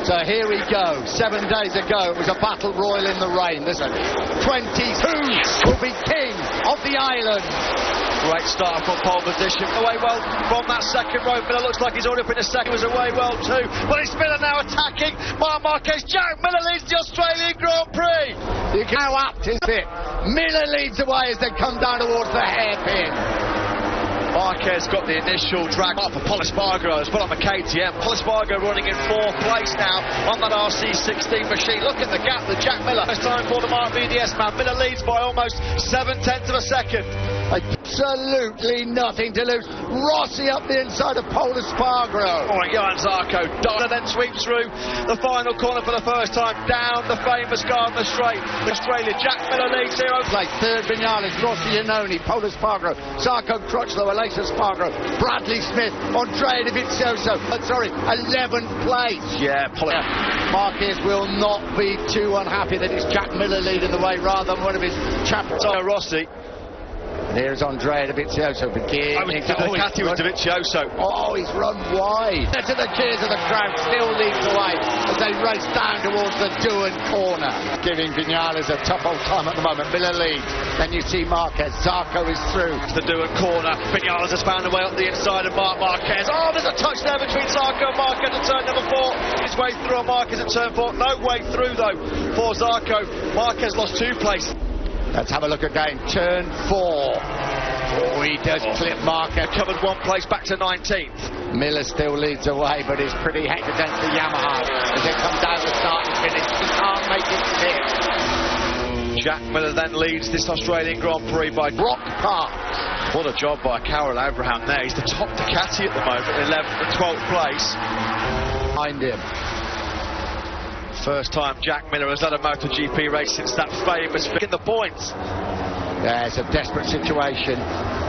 So here we go. 7 days ago, it was a battle royal in the rain. This 22 will be king of the island. Great start from pole position. Away well from that second row. Miller looks like he's already up in the second. Was away well too. But it's Miller now attacking. Marquez. Jack Miller leads the Australian Grand Prix. You can how apt is it? Miller leads away as they come down towards the hairpin. Marquez got the initial drag up for Espargaro as well on the KTM. Espargaro running in 4th place now on that RC16 machine. Look at the gap that Jack Miller has time for the Mark VDS man. Miller leads by almost 7/10 of a second. Absolutely nothing to lose. Rosi up the inside of Espargaro. Oh, and Johan Zarco then sweeps through the final corner for the first time down the famous Gardner Straight. Australia, Jack Miller leads 0. Like third Vinales, Rosi Iannone, Espargaro, Zarco Crutchlow, Espargaro, Bradley Smith, Andrea Dovizioso. 11th place. Yeah, Marquez will not be too unhappy that it's Jack Miller leading the way rather than one of his chaps. Rossi. And here's Andrea Dovizioso beginning to the Ducati with Dovizioso. Oh, he's run wide. To the cheers of the crowd, still leads the way as they race down towards the Doohan corner. Giving Vinales a tough old time at the moment. Miller leads. Then you see Marquez. Zarco is through. The Doohan corner. Vinales has found a way up the inside of Marquez. Oh, there's a touch there between Zarco and Marquez at turn number 4. His way through on Marquez at turn 4. No way through though for Zarco. Marquez lost 2 places. Let's have a look again. Turn 4. Oh, he does clip Marquez. Covered 1 place back to 19th. Miller still leads away, but is pretty hectic against the Yamaha as they come down the start and finish. He can't make it fit. Jack Miller then leads this Australian Grand Prix by Rock Park. What a job by Carol Abraham there. He's the top Ducati at the moment, 11th and 12th place. Behind him. First time Jack Miller has led a MotoGP race since that famous in the points. Yeah, it's a desperate situation.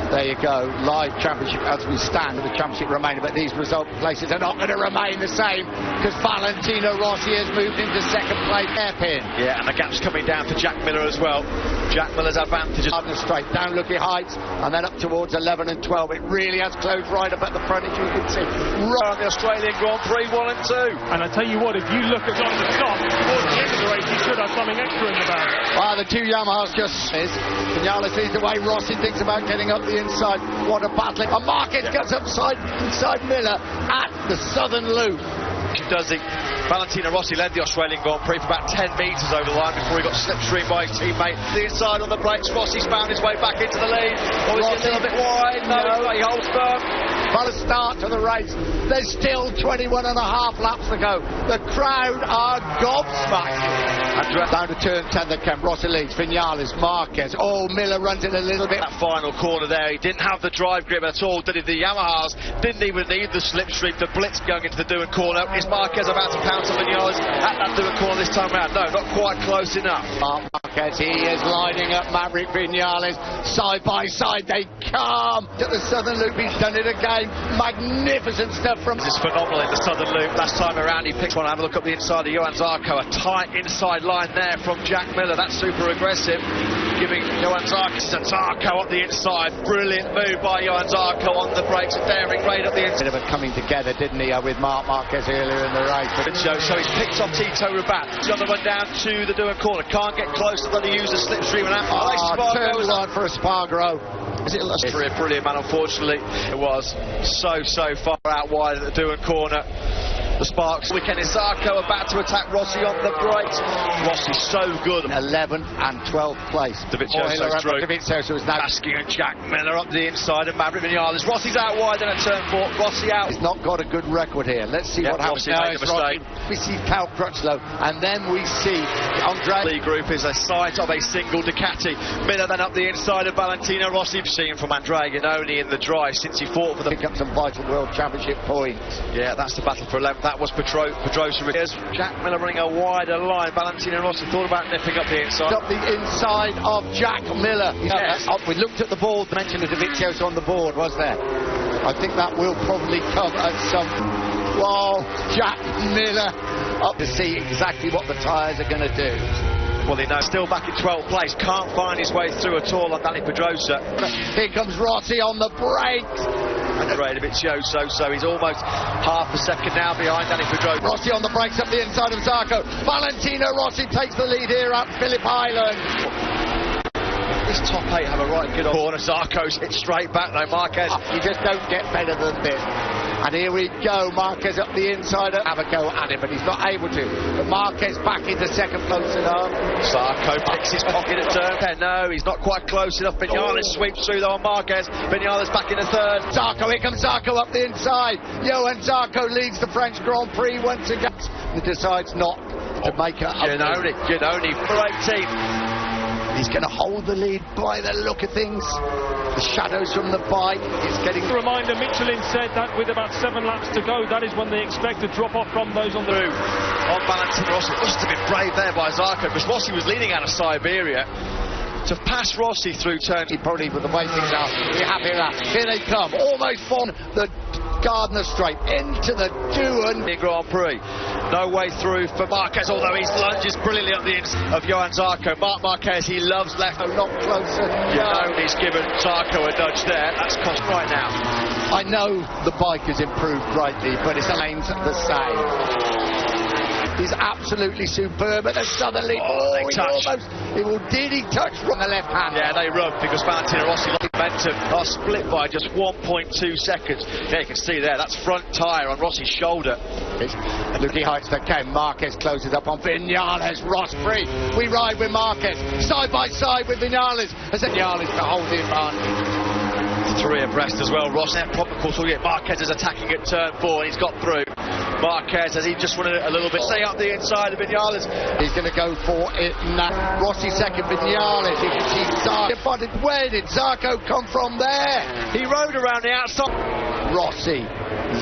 There you go, live championship as we stand, the championship remaining, but these result places are not going to remain the same because Valentino Rossi has moved into 2nd place hairpin. Yeah, and the gap's coming down for Jack Miller as well. Jack Miller's advantage. Gardner Straight, down looking heights, and then up towards 11 and 12. It really has closed right up at the front, as you can see. Right on the Australian Grand Prix 1 and 2. And I tell you what, if you look at on the stop towards the end of the race, he should have something extra in the bag. The 2 Yamahas just Vinales leads the way. Rossi thinks about getting up the inside. What a battle. And Marquez gets inside Miller at the southern loop. Does he? Valentino Rossi led the Australian Grand Prix for about 10 metres over the line before he got slipstreamed by his teammate. The inside on the brakes, Rossi's found his way back into the lead. Or is he a little bit wide? No, he holds firm. By the start to the race, there's still 21 and a half laps to go. The crowd are gobsmacked. Down to turn 10 that came. Rossi leads, Vinales, Marquez. Oh, Miller runs in a little bit. That final corner there, he didn't have the drive grip at all, did he? The Yamahas didn't even need the slipstream, the blitz going into the Doohan corner. Is Marquez about to pounce on Vinales at that Doohan corner this time round? No, not quite close enough. Marquez, he is lining up Maverick Vinales. Side by side they come to the southern loop. He's done it again. Magnificent stuff from... This is phenomenal in the southern loop. Last time around he picked one. Have a look up the inside of Johan Zarco. A tight inside line there from Jack Miller. That's super aggressive. Giving Johan Zarco up the inside. Brilliant move by Johan Zarco on the brakes. Daring raid up the inside. Bit of a coming together, didn't he, with Marquez earlier in the race. So he's picked off Tito Rabat. He's on the run down to the Doohan corner. Can't get close to the use the slipstream. Turn 1 for Espargaro. Brilliant man, unfortunately. It was so far out wide at the Doohan corner. The Sparks weekend is Zarco about to attack Rossi on the brakes. Rossi's so good. 11th and 12th place. Dovizioso is now asking at Jack Miller up the inside of Maverick Vinales. Rossi's out wide and at turn 4. Rossi out. He's not got a good record here. Let's see what happens now. We see Cal Crutchlow and then we see Andrea. The group is a sight of a single Ducati. Miller then up the inside of Valentino Rossi. Seen from Andrea Iannone in the dry since he fought for the... Pick up some vital World Championship points. Yeah, that's the battle for 11th. That was Pedrosa. Here's Jack Miller running a wider line. Valentino Rossi thought about nipping up the inside. Up the inside of Jack Miller. Yes. We looked at the board. The mention of Dovizioso on the board, was there? I think that will probably come at some... Well, Jack Miller up to see exactly what the tyres are going to do. Well, they know still back in 12th place. Can't find his way through at all on Danny Pedrosa. Here comes Rossi on the brakes. And Vizioso, so he's almost half a second now behind Danny Pedro. Rossi on the brakes up the inside of Zarco. Valentino Rossi takes the lead here at Phillip Island. This top 8 have a right good corner. Zarco's hit straight back though. Marquez. You just don't get better than this. And here we go, Marquez up the inside. Have a go at him, but he's not able to. But Marquez back into second, close enough. Zarco picks his pocket at turn 10. No, he's not quite close enough. Vinales sweeps through though on Marquez. Vinales back in the third. Zarco, here comes Zarco up the inside. Johan Zarco leads the French Grand Prix once again. He decides not to make it up. Giannone for 18. He's going to hold the lead by the look of things. The shadows from the bike is getting... A reminder, Michelin said that with about 7 laps to go, that is when they expect a drop-off from those on the route. On Valentino Rossi, it must have been brave there by Zarco, because Rossi was leading out of Siberia. To pass Rossi through turn... He probably, with the way things are, be happy with that. Here they come, almost on the Gardner Straight, into the Duan. Grand Prix. No way through for Marquez, although he lunges brilliantly up the inside of Johan Zarco. Marquez, he loves left. A lot closer. He's given Zarco a nudge there. That's cost right now. I know the bike has improved greatly, but it's lanes the same. He's absolutely superb, and then suddenly, did he touch from the left hand? Yeah, they rubbed because Valentino Rossi lost momentum. Are split by just 1.2 seconds. Yeah, you can see there, that's front tyre on Rossi's shoulder. Lucky heights that came. Marquez closes up on Vinales. Ross free. We ride with Marquez side by side with Vinales as Vinales to hold the advantage. 3 abreast as well. Ross now proper course. Marquez is attacking at turn 4 and he's got through. Marquez, as he just wanted it a little bit, stay up the inside of Vinales. He's going to go for it now. Rossi second, Vinales. You can see Zarco. Where did Zarco come from there? He rode around the outside. Rossi,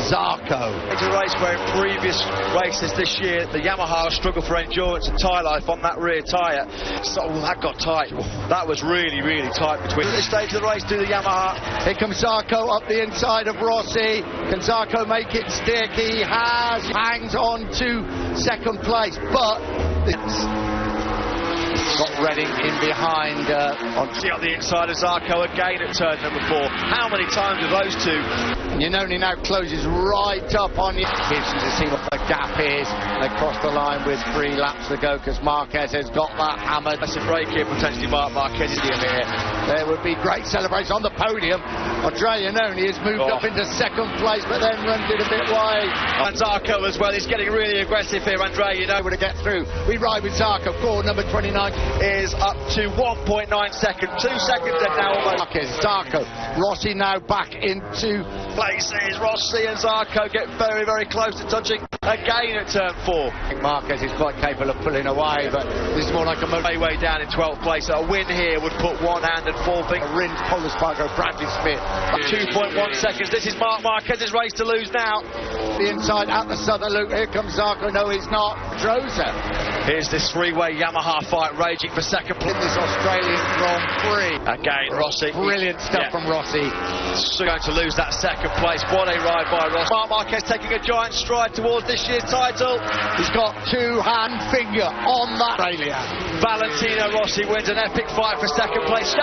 Zarco. It's a race where in previous races this year, the Yamaha struggled for endurance and tyre life on that rear tyre. So that got tight. That was really, really tight between this stage of the race to the Yamaha. Here comes Zarco up the inside of Rossi. Can Zarco make it stick? He hangs on to second place, but it's got Redding in behind on the inside of Zarco again at turn number 4. How many times have those two? Giannone now closes right up on you. Interesting to see what the gap is. They cross the line with 3 laps to go because Marquez has got that hammered. That's a break here, potentially Marquez is here. There would be great celebration on the podium. Giannone has moved up into second place, but then runs it a bit wide. And Zarco as well, he's getting really aggressive here. Able to get through. We ride with Zarco. Core number 29 is up to 1.9 seconds. 2 seconds in now almost. Marquez, Zarco. Rossi now back into places. Rossi and Zarco get very, very close to touching again at turn 4. I think Marquez is quite capable of pulling away, but this is more like a way down in 12th place. A win here would put one hand and 4 fingers. Rins, Paul Espargaro, Bradley Smith. 2.1 seconds. This is Marquez's race to lose now. The inside at the southern loop. Here comes Zarco. No, he's not. Droza. Here's this 3-way Yamaha fight raging for second place. In this Australian Grand Prix. Again, Rossi. Brilliant stuff from Rossi. So going to lose that second place. What a ride by Rossi. Marquez taking a giant stride towards this year's title. He's got 2-hand finger on that. Valentino Rossi wins an epic fight for second place.